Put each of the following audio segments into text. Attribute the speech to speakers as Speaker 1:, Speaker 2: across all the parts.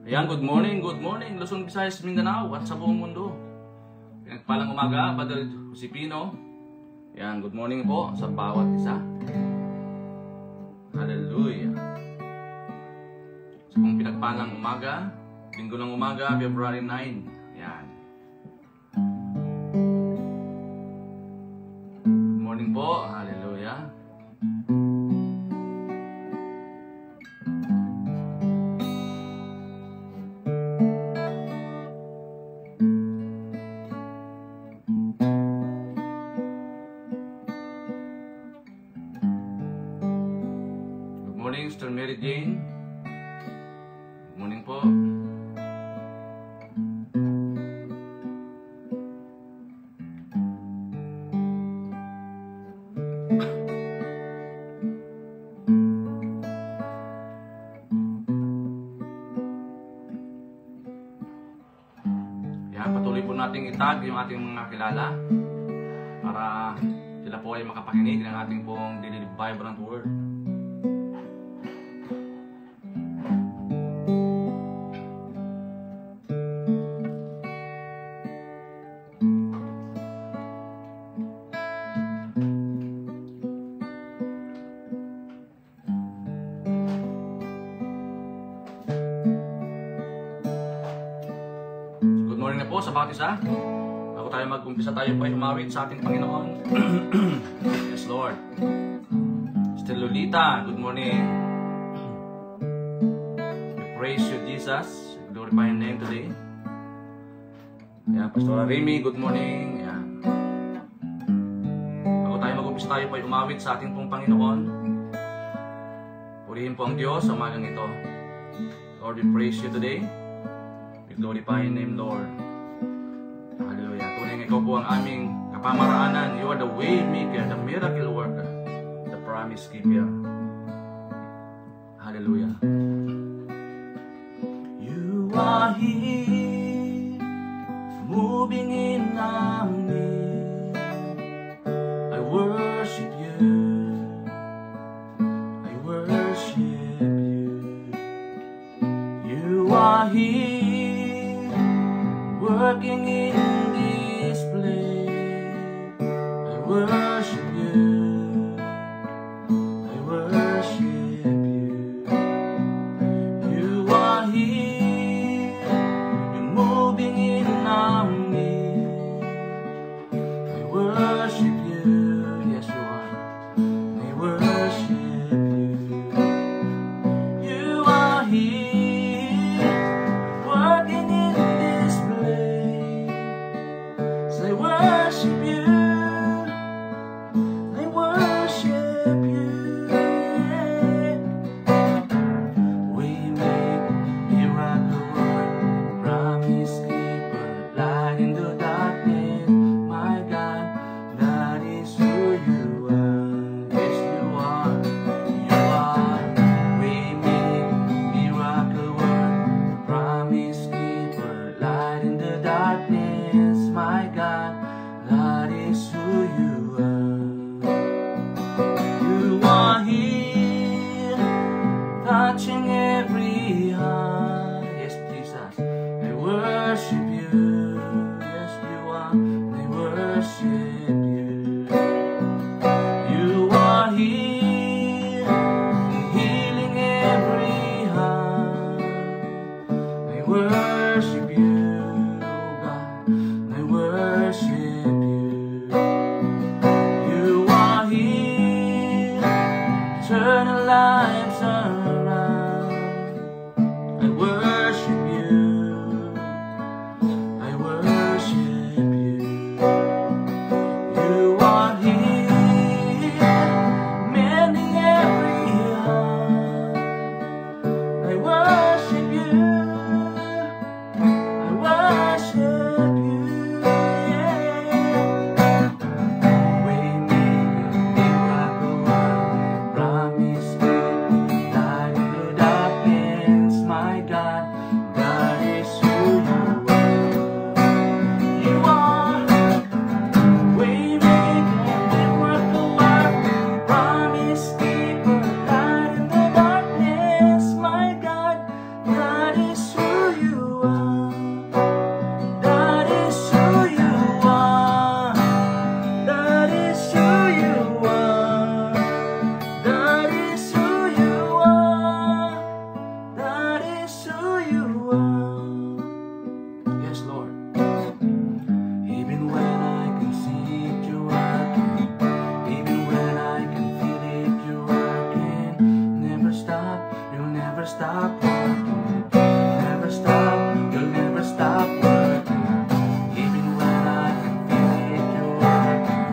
Speaker 1: Ayan, good morning, Luzon, Visayas, Mindanao at sa buong mundo. Pinagpalang umaga, Padre Josepino. Ayan, good morning po sa bawat isa. Hallelujah. Sa pong pinagpalang umaga, linggo ng umaga, February 9. Ayan. Good morning po, hallelujah. Sister Mary Jane, good morning po. Yan, patuloy po nating itag yung ating mga kilala para sila po ay makapakinig ng ating pong daily vibrant word. Sa bawat isa, bago tayo mag-umpisa, tayo po ay umawit sa ating Panginoon. Yes, Lord. Sister Lolita, good morning. We praise you, Jesus. We glorify your name today. Ayan, Pastora Remy, good morning. Ayan. Bago tayo mag-umpisa, tayo po ay umawit sa ating pong Panginoon. Purihin po ang Diyos sa umagang ito. Lord, we praise you today. We glorify your name, Lord. Hallelujah. Tunay ikaw po ang aming kapamaraanan. You are the way maker, the miracle worker, the promise keeper. Hallelujah. You are here, moving in our midst. I worship you. I worship you. You are here, working in this place. I worship you. I worship you. You are here. You're moving in our midst. I worship you. Yes, you are. I worship you. You are here, working in this place. I worship you. I worship you. We make miracle, promise keeper, light in the darkness. My God, that is who you are. Yes, you are. You are. We make miracle, promise keeper, light in the darkness. My God, that is who you are. You are here, touching every heart. Yes, Jesus, I worship you. Yes, you are. I worship you. You are here, healing every heart. I worship you, God. I worship you. You are here, turning lives around. I worship you. I worship you. You are here, mending every heart. I worship you. I worship you. Promise me light in the darkness. My God, that is who you are. You are waymaker, miracle worker, promise keeper, light in the darkness. My God, that is who is who you are. Yes, Lord. Even when I can see it, you working. Even when I can feel it, you working. Never stop, you'll never stop working. Never stop, you'll never stop working. Even when I can feel it, you working.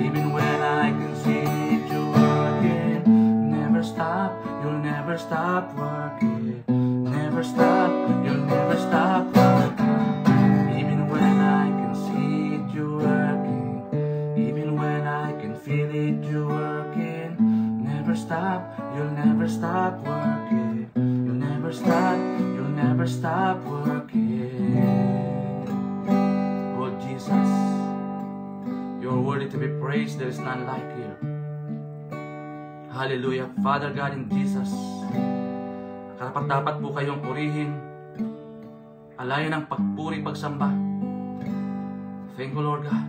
Speaker 1: Even when I can see it, you working. Never stop, you'll never stop working. Never stop, you'll never stop working. Even when I can see it, you working. Even when I can feel it, you working. Never stop, you'll never stop working. You'll never stop, you'll never stop working. Oh Jesus, you're worthy to be praised. There is none like you. Hallelujah. Father God in Jesus, karapat-dapat po kayong purihin. Alayan ng pagpuri, pagsamba. Thank you, Lord God,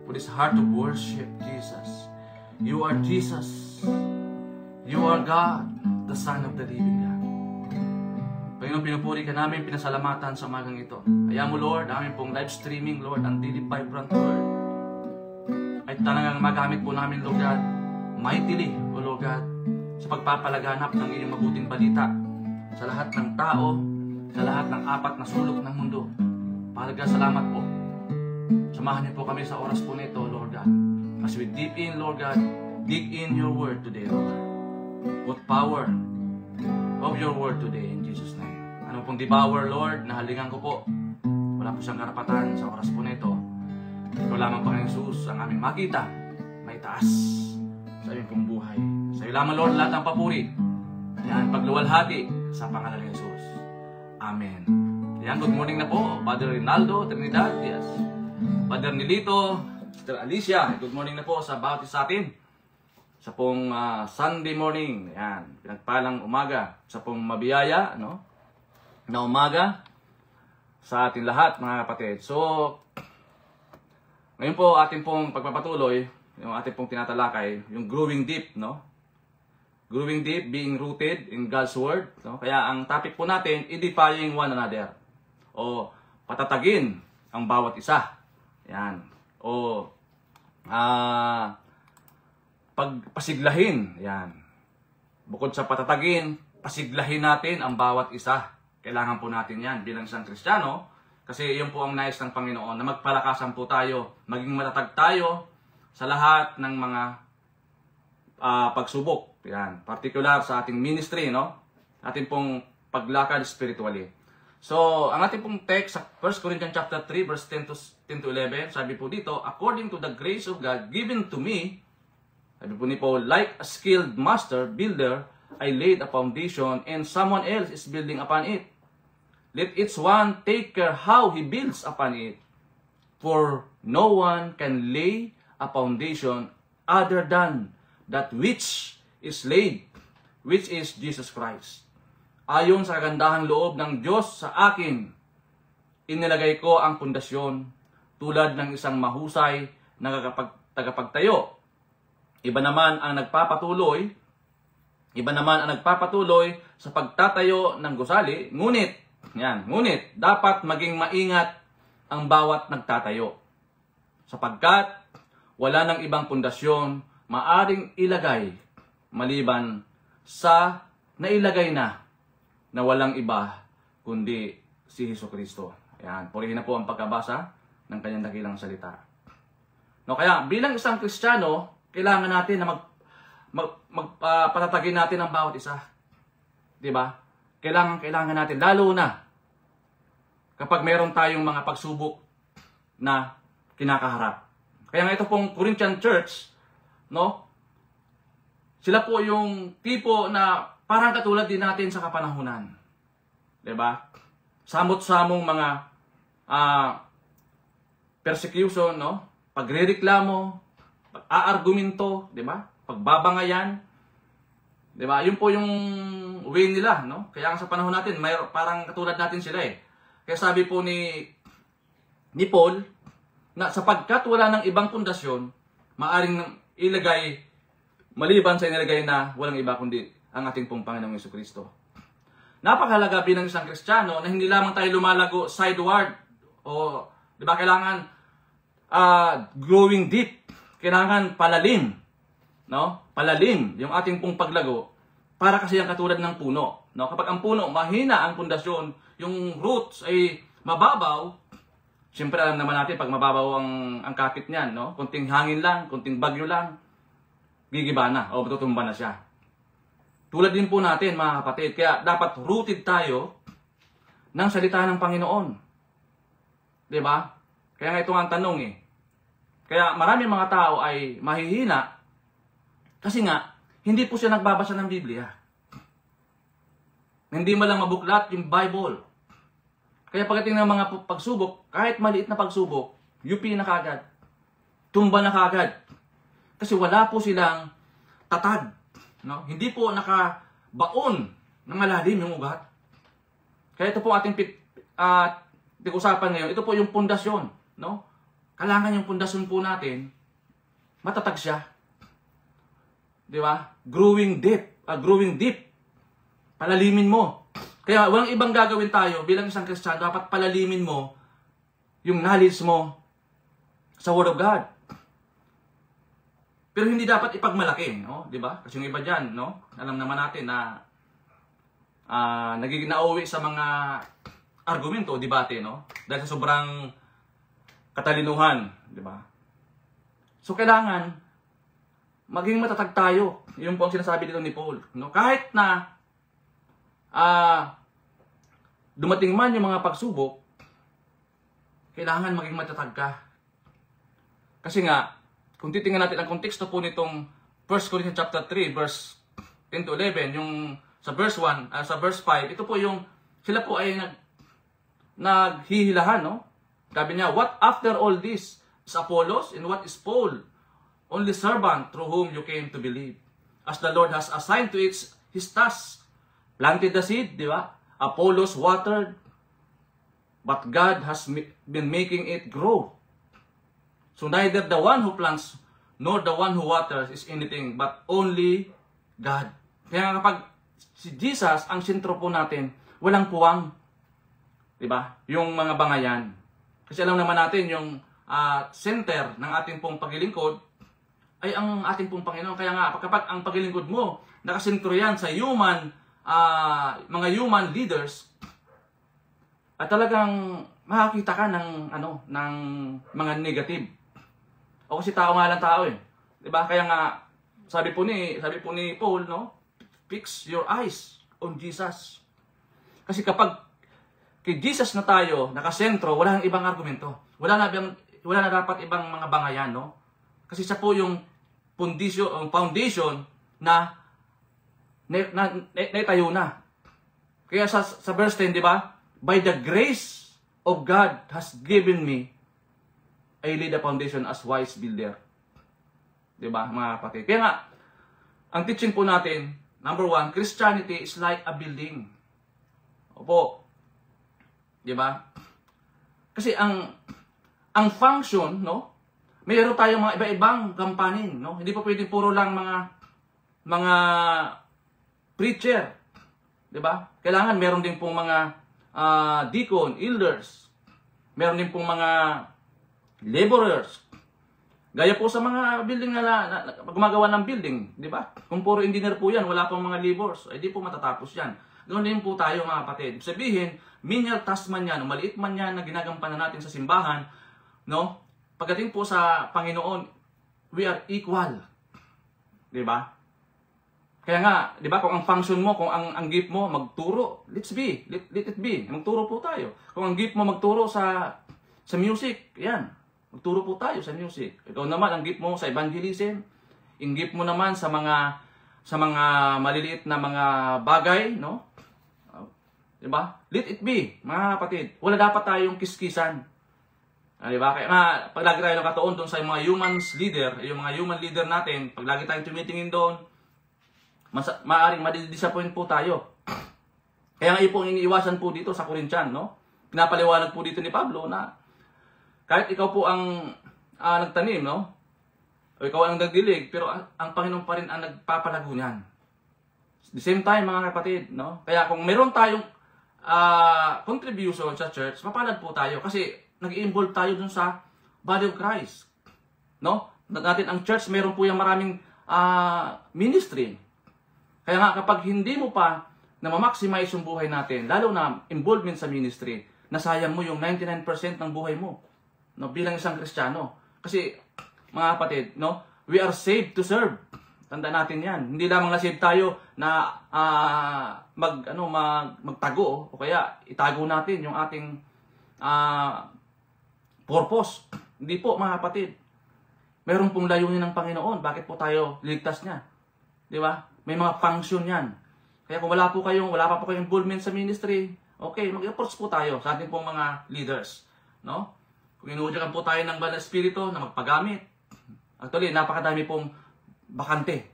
Speaker 1: for this heart of worship, Jesus. You are Jesus. You are God, the Son of the living God. Panginoon, pinupuri ka namin, pinasalamatan sa umagang ito. Kaya mo, Lord, amin pong live streaming, Lord, ang Daily Vibrant Word ay talagang magamit po namin, Lord God, mightily, O Lord God, sa pagpapalaganap ng iyong mabuting balita sa lahat ng tao, sa lahat ng apat na sulok ng mundo. Palaga, salamat po. Samahan niyo po kami sa oras po nito, Lord God. As we dig in, Lord God, dig in your word today, Lord. Put power of your word today in Jesus' name. Ano pong devour, Lord, nahalingan ko po. Wala po siyang karapatan sa oras po nito. Ikaw lamang, Panginoon Jesus, ang aming makita, may taas sa aming pong buhay. Sa iyo lamang, Lord, lahat ng papuri. Yan, pagluwalhati sa pangalan ni Jesus. Amen. Yan, good morning na po, Father Rinaldo Trinidad, yes. Father Nilito, Sister Alicia, good morning na po sa bawat isa atin. Sa pong Sunday morning, yan, pinagpalang umaga, sa pong mabiyaya, no? Na umaga sa ating lahat, mga kapatid. So, ngayon po ating pong pagpapatuloy, yung ating pong tinatalakay, yung growing deep, no? Growing deep, being rooted in God's Word, no? Kaya ang topic po natin, edifying one another. O patatagin ang bawat isa. Yan. O pagpasiglahin. Yan. Bukod sa patatagin, pasiglahin natin ang bawat isa. Kailangan po natin yan bilang isang Kristiyano. Kasi yun po ang nais ng Panginoon, na magpalakasan po tayo, maging matatag tayo sa lahat ng mga pagsubok. Yan. Particular sa ating ministry, no? Ating pong paglakad spiritually. So, ang ating pong text sa 1 Corinthians chapter 3, verse 10 to 11, sabi po dito, according to the grace of God given to me, sabi po ni Paul, like a skilled master builder, I laid a foundation and someone else is building upon it. Let each one take care how he builds upon it. For no one can lay a foundation other than that which is laid, which is Jesus Christ. Ayon sa kagandahang loob ng Diyos sa akin, inilagay ko ang pundasyon tulad ng isang mahusay na tagapagtayo. Iba naman ang nagpapatuloy sa pagtatayo ng gusali, ngunit dapat maging maingat ang bawat nagtatayo. Sapagkat wala nang ibang pundasyon maaring ilagay maliban sa nailagay na walang iba kundi si Jesucristo. Ayan, purihin na po ang pagkabasa ng kanyang dakilang salita. No, kaya bilang isang Kristiyano, kailangan natin na patatagin natin ang bawat isa. 'Di ba? Kailangan natin, lalo na kapag meron tayong mga pagsubok na kinakaharap. Kaya nga ito pong Corinthian Church, no? Sila po yung tipo na parang katulad din natin sa kapanahunan. 'Di ba? Samot-samong mga persecution, no? Pagrereklamo, pag-aargumento, 'di ba? Pagbabangayan. 'Di ba? Yun po yung way nila, no? Kaya sa panahon natin, parang katulad natin sila eh. Kaya sabi po ni Paul na sapagkat wala ng ibang pundasyon, maaring ilagay maliban sa inilagay na walang iba kundi ang ating pong Panginoong Jesucristo. napakahalaga bilang isang Kristiyano na hindi lamang tayo lumalago sideward o, di ba, kailangan growing deep, kailangan palalim, no? Palalim yung ating pong paglago para kasi yung katulad ng puno, no? Kapag ang puno mahina ang pundasyon, yung roots ay mababaw, siyempre alam naman natin pag mababaw ang kapit niyan, no? Kunting hangin lang, kunting bagyo lang, gigiba na o matutumba na siya. Tulad din po natin, mga kapatid, kaya dapat rooted tayo ng salita ng Panginoon. Diba? Kaya nga ito nga ang tanong eh. Kaya maraming mga tao ay mahihina kasi nga, hindi po siya nagbabasa ng Biblia. Hindi mo lang mabuklat yung Bible. Kaya pagdating ng mga pagsubok, kahit maliit na pagsubok, UP na kagad. Tumba na kagad. Kasi wala po silang tatag. No? Hindi po nakabaon ng malalim yung ugat. Kaya ito po ating pag-usapan ngayon. Ito po yung pundasyon. No? Kailangan yung pundasyon po natin, matatag siya. Di ba? Growing deep. Palalimin mo. Kaya walang ibang gagawin tayo bilang isang Kristiyano. Dapat palalimin mo yung knowledge mo sa Word of God. Pero hindi dapat ipagmalaki, no? 'Di ba? Kasi yung iba diyan, no? Alam naman natin na nagiging nauwi sa mga argumento, debate, no? Dahil sa sobrang katalinuhan, 'di ba? So kailangan maging matatag tayo. 'Yung po ang sinasabi dito ni Paul, no? Kahit na dumating man yung mga pagsubok, kailangan maging matatag ka. Kasi nga kung titingnan natin ang konteksto po nitong 1 Corinthians chapter 3 verse 10 to 11, yung sa verse 1, sa verse 5, ito po yung sila po ay naghihilahan, no? Sabi niya, what after all this is Apollos and what is Paul? Only servant through whom you came to believe. As the Lord has assigned to it his task. Planted the seed, di ba? Apollos watered, but God has been making it grow. So neither the one who plants nor the one who waters is anything but only God. Kaya kapag si Jesus ang sentro po natin, walang puwang. 'Di ba? Yung mga bangayan. Kasi alam naman natin yung center ng ating pong paglilingkod ay ang ating pong Panginoon. Kaya nga kapag ang paglilingkod mo nakasentro yan sa mga human leaders, at talagang makakita ka ng mga negative. O kasi tao nga lang tao eh. 'Di ba? Kaya nga sabi po ni Paul, no? Fix your eyes on Jesus. Kasi kapag kay Jesus na tayo nakasentro, wala nang ibang argumento. Wala na dapat ibang mga bangayan, no? Kasi siya po yung foundation na naitayo na. Kaya sa verse 10, 'di ba? By the grace of God has given me, I lay the foundation as wise builder. Diba, mga kapatid? Kaya nga, ang teaching po natin, number 1, Christianity is like a building. Opo. Diba? Kasi ang function, no? Mayroon tayong mga iba-ibang gampanin, no? Hindi po pwedeng puro lang mga preacher. Diba? Kailangan meron din pong mga deacon, elders. Meron din pong mga laborers. Gaya po sa mga building na gumagawa ng building, di ba? Kung puro engineer po yan, wala pong mga laborers, ay di po matatapos yan. Ganoon din po tayo, mga kapatid. Sabihin, menial task man yan, o maliit man yan na ginagampanan natin sa simbahan, no? Pagdating po sa Panginoon, we are equal. Di ba? Kaya nga, di ba, kung ang function mo, kung ang gift mo magturo, let it be. Magturo po tayo. Kung ang gift mo magturo sa music, yan. Magturo po tayo sa music. Ikaw naman, ang gift mo sa evangelism. Ang gift mo naman sa mga maliliit na mga bagay, no? Diba? Let it be, mga kapatid. Wala dapat tayong kiskisan. Diba? Kaya nga, pag lagi tayo nakatuon doon sa mga yung mga human leader natin, pag lagi tayong tumitingin doon, maaaring madidisappoint po tayo. Kaya nga po iniiwasan po dito sa Corinthian, no? Pinapaliwanag po dito ni Pablo na kahit ikaw po ang nagtanim, no? O ikaw ang nagdilig, pero ang Panginoon pa rin ang nagpapalago niyan. The same time, mga kapatid, no? Kaya kung meron tayong contribution sa church, mapalad po tayo kasi nag-involve tayo dun sa body of Christ. No? Natin ang church, meron po yung maraming ministry. Kaya nga kapag hindi mo pa na ma-maximize yung buhay natin, lalo na involvement sa ministry, nasayang mo yung 99% ng buhay mo, no, bilang isang Kristiyano. Kasi mga kapatid, no, we are saved to serve. Tanda natin 'yan. Hindi lamang na-save tayo na magtago o kaya itago natin yung ating purpose. Hindi po mga kapatid. Meron pong layunin ng Panginoon. Bakit po tayo ligtas niya? Di ba? May mga function 'yan. Kaya kung wala pa po kayong involvement sa ministry, okay, mag-approach po tayo sa ating pong mga leaders, no? Kung inuudyakan po tayo ng banal na espiritu na magpagamit. Actually, napakadami pong bakante,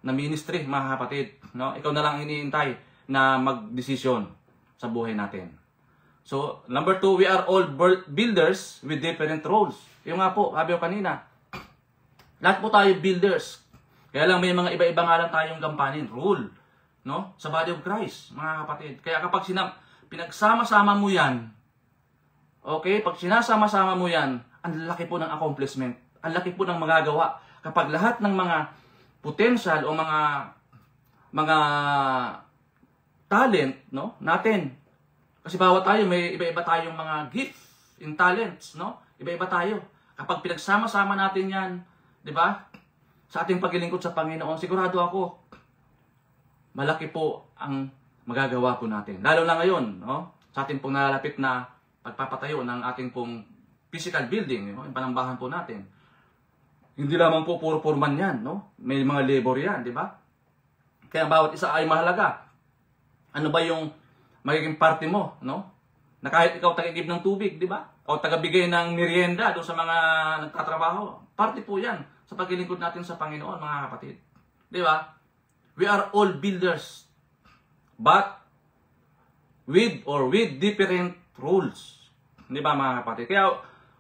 Speaker 1: na ministry, mga kapatid, no? Ikaw na lang iniintay na magdesisyon sa buhay natin. So, number 2, we are all builders with different roles. Yung nga po, sabi ko kanina, lahat po tayo builders. Kaya lang may mga iba-iba nga lang tayong gampanin, role, no? Sa body of Christ, mga kapatid. Kaya kapag pinagsama-sama mo yan, okay, pag sinasama-sama mo yan, ang laki po ng accomplishment, ang laki po ng magagawa. Kapag lahat ng mga potential o mga talent, no, natin, kasi bawat tayo, may iba-iba tayong mga gift in talents, no? Iba-iba tayo. Kapag pinagsama-sama natin yan, di ba? Sa ating paglilingkod sa Panginoon, sigurado ako, malaki po ang magagawa po natin. Lalo na ngayon, no? Sa ating pong nalalapit na pagpapatayo ng ating pong physical building, no? Yung panambahan po natin. Hindi lamang po puro foreman yan, no? May mga labor yan, di ba? Kaya bawat isa ay mahalaga. Ano ba yung magiging parte mo, no? Na kahit ikaw tagagib ng tubig, di ba? O tagabigay ng merienda doon sa mga nagtatrabaho. Parte po yan sa paglilingkod natin sa Panginoon, mga kapatid. Di ba? We are all builders, but with different rules. Di ba, mga kapatid? Kaya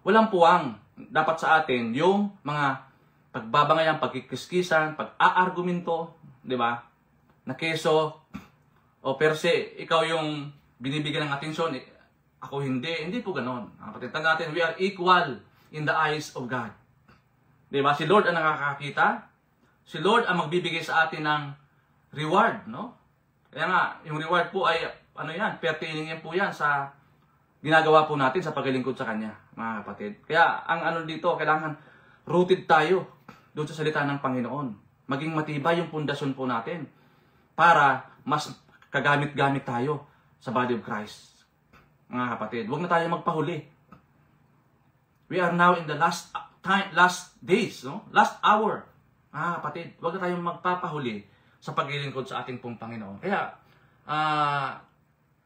Speaker 1: walang puwang dapat sa atin yung mga pagbabangayan, pagkikiskisan, pag-aargumento, di ba? Na keso o per se, ikaw yung binibigyan ng atensyon, ako hindi. Hindi po ganon. Kapatid, tanda natin, we are equal in the eyes of God. Di ba? Si Lord ang nakakakita. Si Lord ang magbibigay sa atin ng reward, no? Kaya nga, yung reward po ay, pertaining yan po yan sa ginagawa po natin sa paglilingkod sa Kanya, mga kapatid. Kaya, ang dito, kailangan rooted tayo doon sa salita ng Panginoon. Maging matibay yung pundasyon po natin para mas kagamit-gamit tayo sa body of Christ. Mga kapatid, huwag na tayo magpahuli. We are now in the last days, no? Last hour. Mga kapatid, huwag na tayong magpapahuli sa paglilingkod sa ating pong Panginoon. Kaya,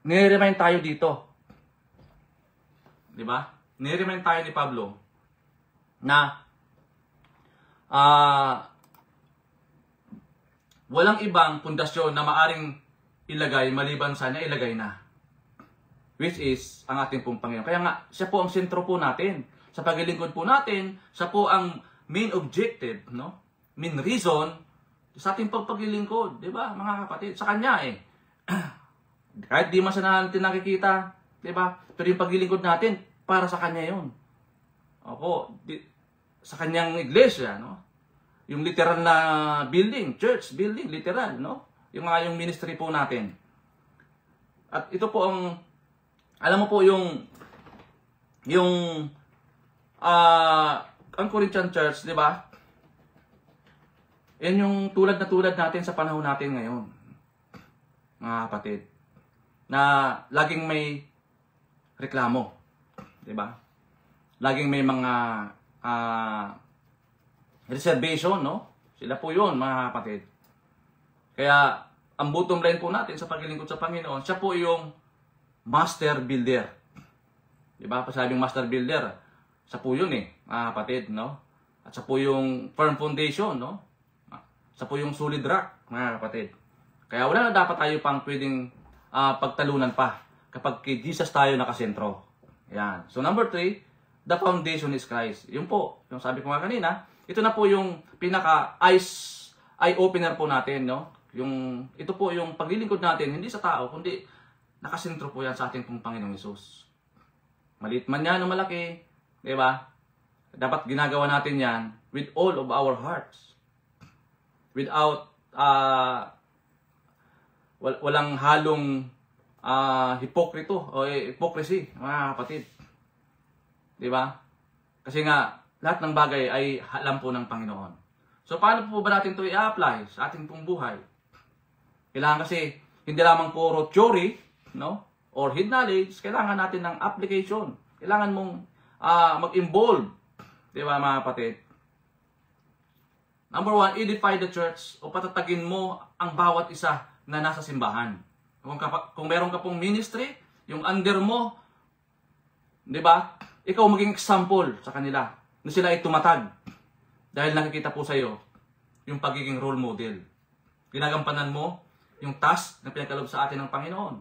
Speaker 1: nire-remind tayo dito. Di ba? Nire-remind tayo ni Pablo na walang ibang pundasyon na maaring ilagay maliban sa niya ilagay na. Which is ang ating pong Panginoon. Kaya nga, siya po ang sentro po natin. Sa paglilingkod po natin, siya po ang main objective, no? Main reason sa ating paglilingkod, di ba, mga kapatid? Sa Kanya kahit di man siya natin nakikita, di ba? Pero yung paglilingkod natin, para sa Kanya yun. Opo, sa Kanyang iglesia, no? Yung literal na building, church building, literal, no? Yung ministry po natin. At ito po ang, alam mo po ang Corinthian Church, di ba? Yan yung tulad natin sa panahon natin ngayon, mga kapatid, na laging may reklamo, di ba? Laging may mga reservation, no? Sila po yun, mga kapatid. Kaya, ang bottom line po natin sa paglilingkod sa Panginoon, siya po yung master builder. Di ba? Pasabing master builder, siya po yun mga kapatid, no? At siya po yung firm foundation, no? Siya po yung solid rock, mga kapatid. Kaya wala na dapat tayo pang pwedeng pagtalunan pa kapag kay Jesus tayo nakasentro. Yan. So number 3, the foundation is Christ. Yun po, yung sabi ko nga kanina, ito na po yung pinaka eye opener po natin, no? Ito po yung paglilingkod natin, hindi sa tao, kundi nakasentro po yan sa ating pong Panginoong Hesus. Maliit man yan o malaki, di ba? Dapat ginagawa natin yan with all of our hearts. Without, walang halong hypocrisy, mga kapatid. Di ba? Kasi nga, lahat ng bagay ay alam po ng Panginoon. So, paano po ba natin ito i-apply sa ating pong buhay? Kailangan kasi, hindi lamang puro theory, no? Or head knowledge, kailangan natin ng application. Kailangan mong mag-involve. Di ba, mga kapatid? Number 1, edify the church o patatagin mo ang bawat isa na nasa simbahan. Kung meron ka pong ministry, yung under mo, di ba? Ikaw maging example sa kanila na sila ay tumatag dahil nakikita po sa iyo yung pagiging role model. Ginagampanan mo yung task na pinagkaloob sa atin ng Panginoon.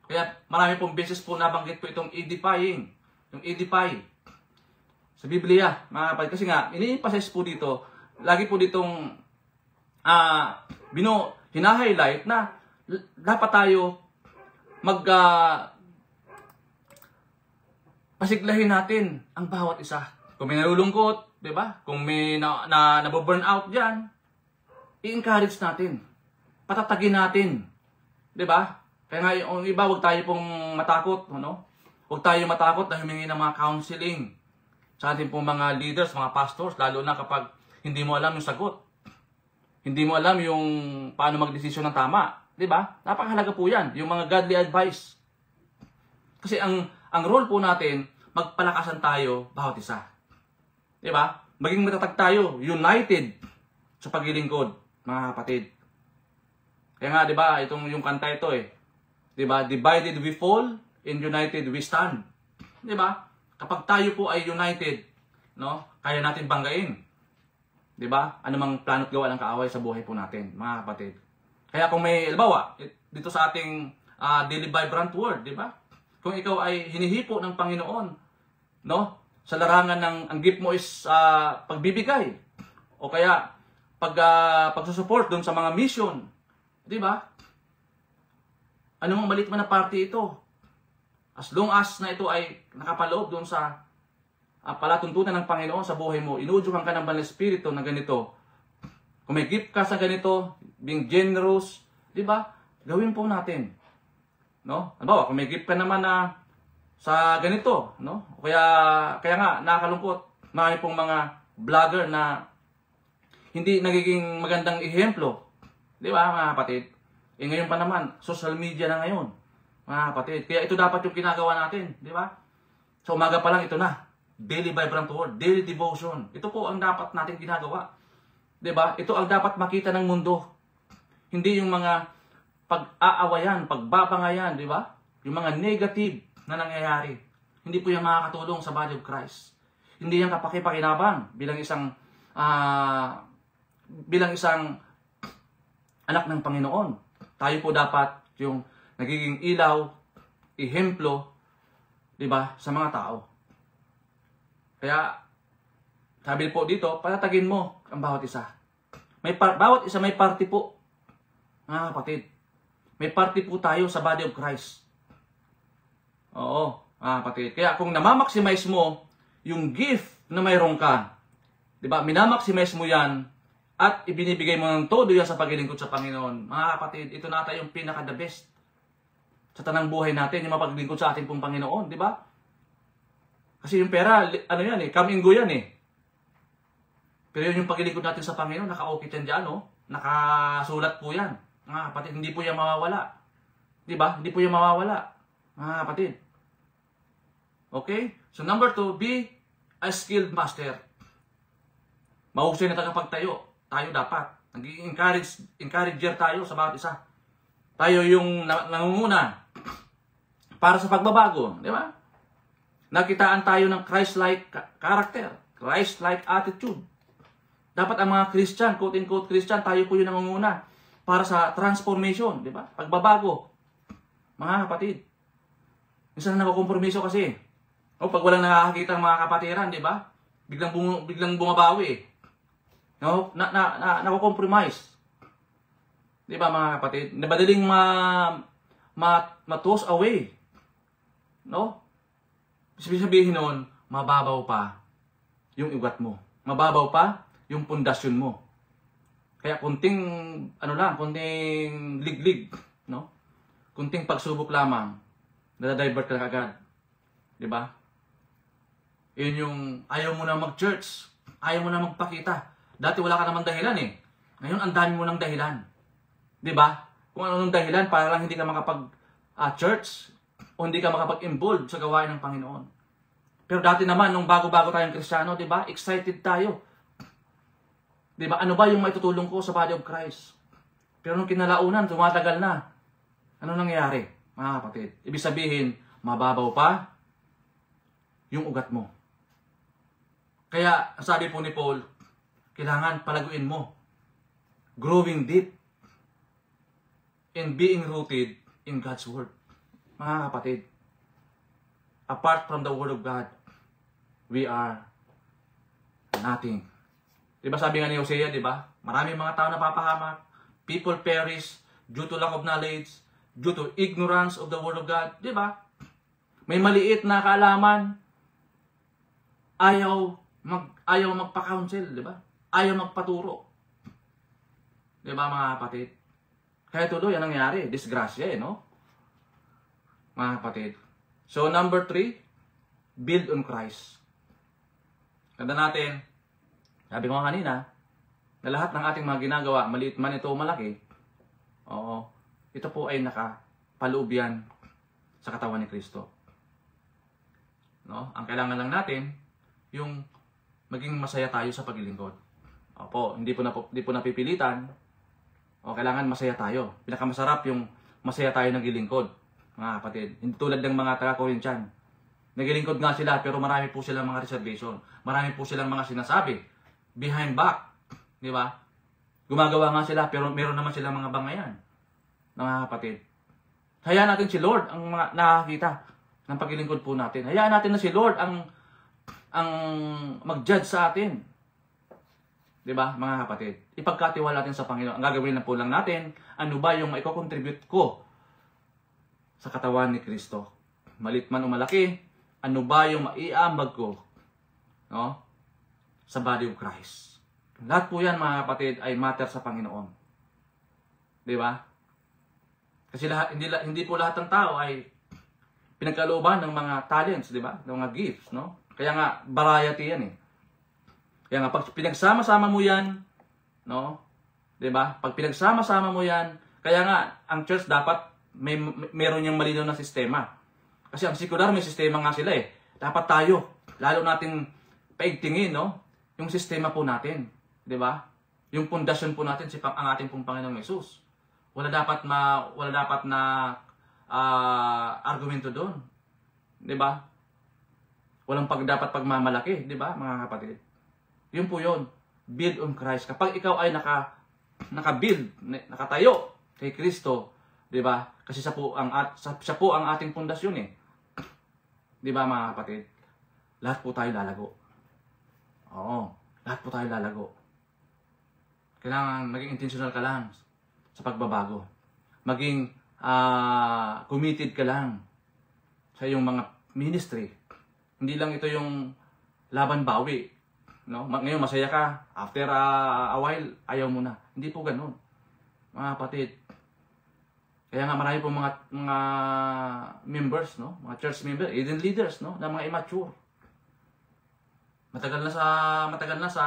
Speaker 1: Kaya marami pong beses po nabanggit po itong edifying. Yung edify sa Biblia, mga kapatid. Kasi nga, ini-emphasize po dito, lagi po ditong hina-highlight na dapat tayo pasiglahin natin ang bawat isa. Kung may nalulungkot, di ba? Kung may naboburn out dyan, i-encourage natin. Patatagin natin. Di ba? Kaya nga yung iba, huwag tayo pong matakot. Ano? Huwag tayo matakot na humingi ng mga counseling sa ating pong mga leaders, mga pastors, lalo na kapag hindi mo alam yung sagot. Hindi mo alam yung paano magdesisyon ng tama. Di ba? Napakahalaga po yan. Yung mga godly advice. Kasi ang role po natin, magpalakasan tayo bawat isa. Di ba? Maging matatag tayo, united sa paglilingkod, mga kapatid. Kaya nga, di ba, yung kanta ito eh. Di ba? Divided we fall, and united we stand. Di ba? Kapag tayo po ay united, no, kaya natin banggain. Di ba? Anumang plano't gawa ng kaaway sa buhay po natin, mga kapatid. Kaya kung may, halimbawa, dito sa ating daily vibrant word, di ba? Kung ikaw ay hinihipo ng Panginoon, no? Sa larangan ng ang gift mo is pagbibigay. O kaya pagsusupport doon sa mga mission. Di ba? Anong maliit man na party ito? As long as na ito ay nakapaloob doon sa palatuntunan ng Panginoon sa buhay mo, inuudyukan ka ng Banal Espiritu na ganito. Kung may gift ka sa ganito, being generous, di ba? Gawin po natin. No? Halimbawa, kung may gift ka naman na sa ganito, no? Kaya nga nakakalungkot, marami pong mga vlogger na hindi nagiging magandang ehemplo. Di ba, mga kapatid? Ngayon pa naman, social media na ngayon, mga kapatid. Kaya ito dapat yung ginagawa natin, di ba? Sa umaga pa lang ito na, daily vibrant word, daily devotion. Ito po ang dapat natin ginagawa. Di ba? Ito ang dapat makita ng mundo. Hindi yung mga pag-aawayan, pagbabangayan, di ba? Yung mga negative na nangyayari. Hindi po yan makakatulong sa body of Christ. Hindi yan kapakipakinabang bilang isang anak ng Panginoon. Tayo po dapat yung nagiging ilaw, ehemplo, di ba, sa mga tao. Kaya, sabi po dito, patatagin mo ang bawat isa. Bawat isa may party po. Mga kapatid, may party po tayo sa body of Christ. Oo, mga kapatid. Kaya kung namamaximize mo yung gift na mayroon ka, di ba, minamaximize mo yan, at ibinibigay mo ng todo yan sa paglilingkod sa Panginoon. Mga kapatid, ito na tayo yung pinaka-the best sa tanang buhay natin, yung mapaglingkod sa ating pong Panginoon, di ba? Kasi yung pera, ano yan eh, come and go yan eh. Pero yung paglilingkod natin sa Panginoon, naka-okay yan dyan, no? Nakasulat po yan. Mga kapatid, hindi po yan mawawala. Di ba? Hindi po yan mawawala. Mga kapatid. Okay? So number 2, be a skilled master. Mahusay na tagapagtayo. Tayo dapat. Encourager tayo sa bawat isa. Tayo yung nangunguna para sa pagbabago. Di ba? Nakitaan tayo ng Christ-like character. Christ-like attitude. Dapat ang mga Christian, quote-unquote Christian, tayo po yung nangunguna para sa transformation. Di ba? Pagbabago. Mga kapatid. Minsan na nakukompromiso kasi. O pag walang nakakakita ng mga kapatiran, di ba? Biglang bumabawi eh. No, nakukompromise. Di ba mga kapatid? Madaling ma-toss away. No? Sabihin nun, mababaw pa yung ugat mo. Mababaw pa yung pundasyon mo. Kaya kunting, kunting liglig, no? Kunting pagsubok lamang, nadadivert ka agad. Di ba? Yun yung ayaw mo na mag-church, ayaw mo na magpakita. Dati wala ka naman dahilan eh. Ngayon, ang dami mo ng dahilan. Di ba? Kung anong dahilan para lang hindi ka makapag-church o hindi ka makapag-involve sa gawain ng Panginoon. Pero dati naman, nung bago-bago tayong Kristiyano, di ba? Excited tayo. Di ba? Ano ba yung maitutulong ko sa body of Christ? Pero nung kinalaunan, tumatagal na. Ano nangyayari, mga kapatid? Ibig sabihin, mababaw pa yung ugat mo. Kaya, sabi po ni Paul, kailangan palaguin mo. Growing deep and being rooted in God's Word. Mga kapatid, apart from the Word of God, we are nothing. Diba sabi nga ni Hosea, diba? Maraming mga tao napapahamak. People perish due to lack of knowledge, due to ignorance of the Word of God. Diba? May maliit na kaalaman. Ayaw magpa-counsel, diba? Ayaw magpaturo. Diba mga kapatid? Kaya tuloy, ang nangyari, disgrasya no? Mga kapatid. So, number 3, build on Christ. Ganda natin, sabi ko kanina, na lahat ng ating mga ginagawa, maliit man ito o malaki, ito po ay nakapaloob yan sa katawan ni Kristo. No? Ang kailangan lang natin, yung maging masaya tayo sa paglilingkod. Opo, hindi po napipilitan. Kailangan masaya tayo. Pinakamasarap yung masaya tayo naglilingkod, mga kapatid. Hindi tulad ng mga taga-Corinthian. Naglilingkod nga sila, pero marami po silang mga reservation. Marami po silang mga sinasabi. Behind back. Di ba? Gumagawa nga sila, pero meron naman silang mga bangayan. Mga kapatid. Hayaan natin si Lord ang mga nakakita ng paglilingkod po natin. Hayaan natin na si Lord ang mag-judge sa atin. Diba, mga kapatid? Ipagkatiwala natin sa Panginoon. Ang gagawin na po lang natin, ano ba yung maiko-contribute ko sa katawan ni Kristo? Malit man o malaki, ano ba yung maiambag ko, no? Sa body of Christ. Lahat po yan, mga kapatid, ay matter sa Panginoon. Diba? Kasi hindi po lahat ng tao ay pinagkalooban ng mga talents, diba? Ng mga gifts, no? Kaya nga, variety yan eh. Kaya nga, pag pinagsama-sama mo yan, no? Diba? Pag pinagsama-sama mo yan, kaya nga, ang church dapat meron yung malinaw na sistema. Kasi ang sekular, may sistema nga sila eh. Dapat tayo, lalo nating paigtingin, no? Yung sistema po natin. Diba? Yung pundasyon po natin, ang ating pong Panginoong Hesus. Wala dapat na argumento doon. Diba? Walang dapat pagmamalaki, diba, mga kapatid? Yun po yun. Build on Christ. Kapag ikaw ay naka-build, nakatayo kay Kristo, di ba? Kasi siya po ang ating pundasyon eh. Di ba, mga kapatid? Lahat po tayo lalago. Oo. Lahat po tayo lalago. Kailangan maging intentional ka lang sa pagbabago. Maging committed ka lang sa iyong mga ministry. Hindi lang ito yung laban bawi. No? Ngayon masaya ka, after a while, ayaw mo na. Hindi po ganun. Mga kapatid. Kaya nga marami po mga members, no? Mga church members, even leaders, no? Na mga immature. Matagal na sa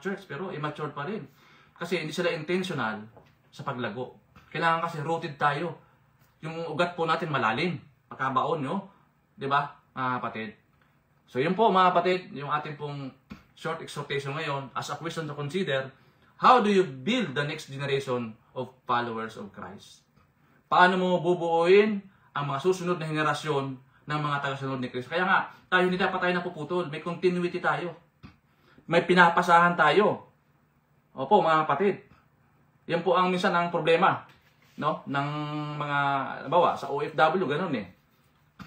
Speaker 1: church, pero immature pa rin. Kasi hindi sila intentional sa paglago. Kailangan kasi rooted tayo. Yung ugat po natin malalim. Pagkabaon, no? Diba, mga kapatid? So yun po, mga kapatid, yung ating pong short exhortation ngayon as a question to consider, how do you build the next generation of followers of Christ? Paano mo bubuuin ang mga susunod na henerasyon ng mga tagasunod ni Kristo? Kaya nga, tayo hindi dapat tayo napuputol. May continuity tayo. May pinapasahan tayo. Opo, mga kapatid. Yan po ang minsan ang problema, no? Ng mga, bawa, sa OFW, ganun eh.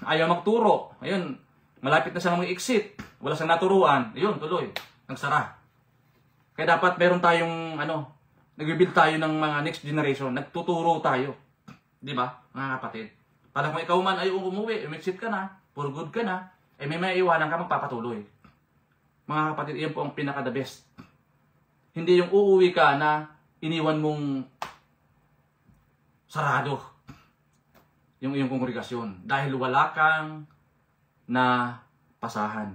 Speaker 1: Ayaw magturo. Ayun, malapit na siya mag-exit. Wala siyang naturuan. Ayun, tuloy. Nagsara. Kaya dapat meron tayong, nag-build tayo ng mga next generation, nagtuturo tayo. Di ba, mga kapatid? Para kung ikaw man ay umuwi, umexit ka na, for good ka na, eh may maiiwanan ka, magpapatuloy. Mga kapatid, iyan po ang pinaka-the best. Hindi yung uuwi ka na iniwan mong sarado yung iyong kongregasyon dahil wala kang na pasahan.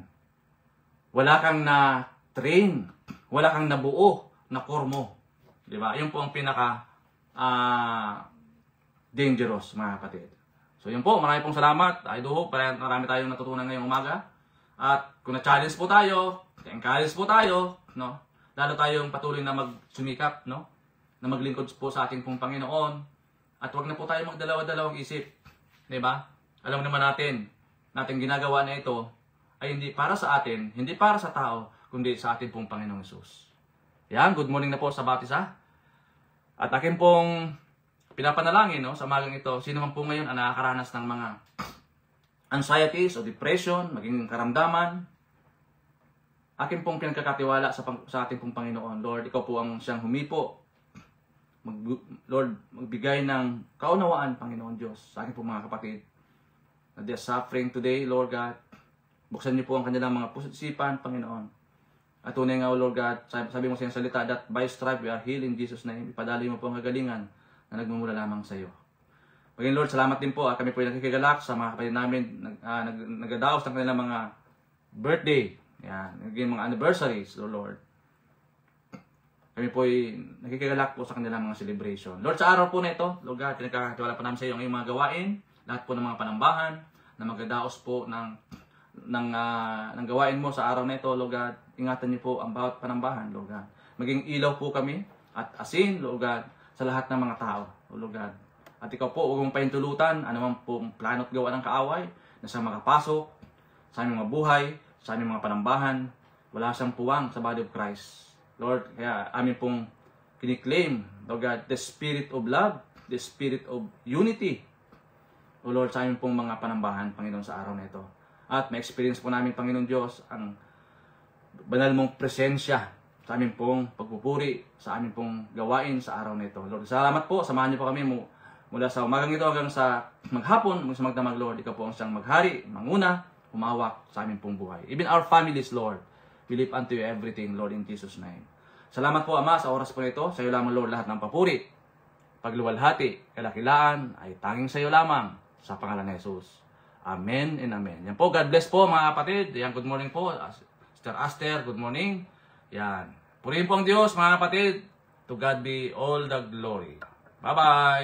Speaker 1: Wala kang na train, wala kang nabuo na kormo. 'Di ba? 'Yun po ang pinaka dangerous, mga kapatid. So 'yun po, marami pong salamat. I do hope marami tayong natutunan ngayong umaga. At kung na-challenge po tayo, encourage po tayo, no? Lalo tayong patuloy na magsumikap, no? Na maglingkod po sa ating pong Panginoon. At wag na po tayo magdalawa-dalawang isip. 'Di ba? Alam naman natin, ginagawa na ito ay hindi para sa atin, hindi para sa tao, kundi sa ating pong Panginoong Hesus. Yan, good morning na po sa bawat isa. At akin pong pinapanalangin, no, sa umagang ito, sino man po ngayon ang nakakaranas ng mga anxieties o depression, maging karamdaman, akin pong pinagkakatiwala sa ating pong Panginoon. Lord, ikaw po ang siyang humipo. Lord, magbigay ng kaunawaan, Panginoon Diyos, sa akin pong mga kapatid na they are suffering today, Lord God. Buksan niyo po ang kanilang mga pusipan, Panginoon. At tunay nga, Lord God, sabi mo sa iyong salita, that by stripe we are healed in Jesus' name. Ipadali mo po ang kagalingan na nagmumula lamang sa iyo. Pagin Lord, salamat din po. Kami po ay nakikigalak sa mga kapatid namin, nagadaos ng kanilang mga birthday, yan, naging mga anniversaries, Lord. Kami po ay nakikigalak po sa kanilang mga celebration. Lord, sa araw po na ito, Lord God, pinagkakatiwala po namin sa iyo ang iyong mga gawain, lahat po ng mga panambahan, na magadaos po ng gawain mo sa araw na ito, Lord God. Ingatan niyo po ang bawat panambahan, Lord God. Maging ilaw po kami at asin, Lord God, sa lahat ng mga tao, Lord God. At ikaw po, huwag mong pahintulutan, anuman po plano at gawa ng kaaway, na siyang makapasok sa aming mga buhay, sa aming mga panambahan, wala siyang puwang sa body of Christ. Lord, kaya amin pong kiniklaim, Lord God, the spirit of love, the spirit of unity, O Lord, sa aming pong mga panambahan, Panginoon, sa araw na ito. At ma-experience po namin, Panginoon Diyos, ang banal mong presensya sa aming pong pagpupuri, sa aming pong gawain sa araw na ito. Lord, salamat po. Samahan niyo po kami mula sa umagang ito hanggang sa maghapon, hanggang sa magdamag, Lord. Ikaw po ang siyang maghari, manguna, humawak sa aming pong buhay. Even our families, Lord, we live unto you everything, Lord, in Jesus' name. Salamat po, Ama, sa oras po nito. Sa iyo lamang, Lord, lahat ng papuri, pagluwalhati, kalakilaan, ay tanging sa iyo lamang. Sa pangalan ni Jesus. Amen and amen. Yan po, God bless po mga kapatid. Yan, good morning po. Sister Aster, good morning. Yan. Purihin po ang Diyos mga kapatid. To God be all the glory. Bye-bye.